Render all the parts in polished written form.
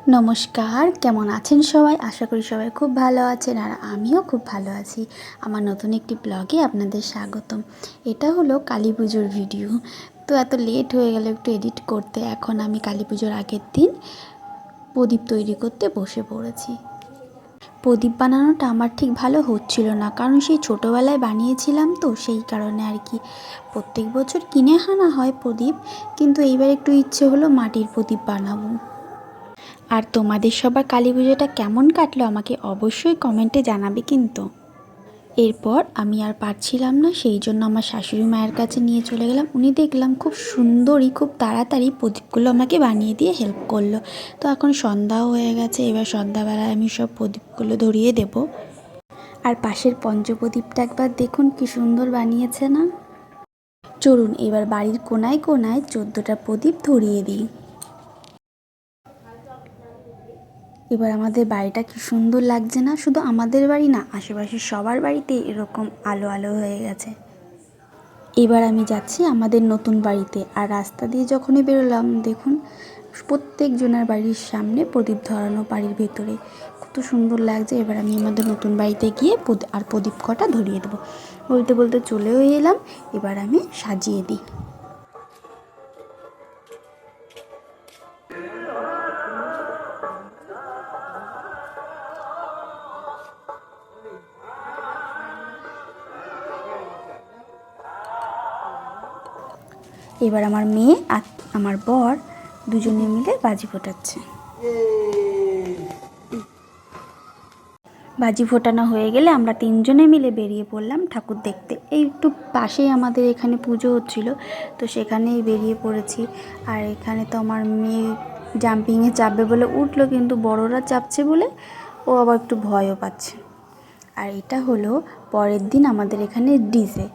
নমস্কার, কেমন আছেন সবাই? আশা করি সবাই খুব ভালো আছেন আর আমিও খুব ভালো আছি। আমার নতুন একটি ব্লগে আপনাদের স্বাগতম। এটা হলো কালী পুজোর ভিডিও। তো এত লেট হয়ে গেল একটু এডিট করতে। এখন আমি কালী পুজোর আগের দিন প্রদীপ তৈরি করতে বসে পড়েছি। প্রদীপ বানানোটা আমার ঠিক ভালো হচ্ছিল না, কারণ সেই ছোটোবেলায় বানিয়েছিলাম তো সেই কারণে আর কি। প্রত্যেক বছর কিনে আনা হয় প্রদীপ, কিন্তু এইবার একটু ইচ্ছে হলো মাটির প্রদীপ বানাবো। আর তোমাদের সবার কালী পুজোটা কেমন কাটলো আমাকে অবশ্যই কমেন্টে জানাবে কিন্তু। এরপর আমি আর পারছিলাম না, সেই জন্য আমার শাশুড়ি মায়ের কাছে নিয়ে চলে গেলাম। উনি দেখলাম খুব সুন্দরই, খুব তাড়াতাড়ি প্রদীপগুলো আমাকে বানিয়ে দিয়ে হেল্প করলো। তো এখন সন্ধ্যাও হয়ে গেছে, এবার সন্ধ্যাবেলায় আমি সব প্রদীপগুলো ধরিয়ে দেব। আর পাশের পঞ্চপ্রদীপটা একবার দেখুন কি সুন্দর বানিয়েছে না? চলুন এবার বাড়ির কোনায় কোনায় 14টা প্রদীপ ধরিয়ে দিই। এবার আমাদের বাড়িটা কি সুন্দর লাগছে না? শুধু আমাদের বাড়ি না, আশেপাশের সবার বাড়িতে এরকম আলো আলো হয়ে গেছে। এবার আমি যাচ্ছি আমাদের নতুন বাড়িতে, আর রাস্তা দিয়ে যখনই বেরোলাম দেখুন প্রত্যেকজনের বাড়ির সামনে প্রদীপ ধরানো, বাড়ির ভেতরে কত সুন্দর লাগছে। এবার আমি আমাদের নতুন বাড়িতে গিয়ে প্রদীপ কটা ধরিয়ে দেবো। বলতে বলতে চলেও এলাম, এবার আমি সাজিয়ে দিই। এবার আমার মেয়ে আর আমার বর দুজনে মিলে বাজি ফোটাচ্ছে। বাজি ফোটানো হয়ে গেলে আমরা তিনজনে মিলে বেরিয়ে পড়লাম ঠাকুর দেখতে। এই একটু পাশেই আমাদের এখানে পুজো হচ্ছিল, তো সেখানেই বেরিয়ে পড়েছি। আর এখানে তো আমার মেয়ে জাম্পিংয়ে চাপবে বলে উঠলো, কিন্তু বড়রা চাপছে বলে ও আবার একটু ভয়ও পাচ্ছে। আর এটা হলো পরের দিন আমাদের এখানে ডিজে।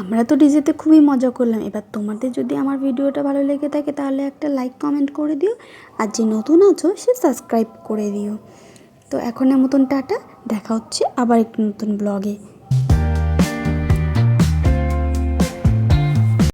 আমরা তো ডিজেতে খুবই মজা করলাম। এবার তোমাদের যদি আমার ভিডিওটা ভালো লেগে থাকে তাহলে একটা লাইক কমেন্ট করে দিও, আর যে নতুন আছো সে সাবস্ক্রাইব করে দিও। তো এখনের মতন টাটা, দেখা হচ্ছে আবার একটু নতুন ব্লগে।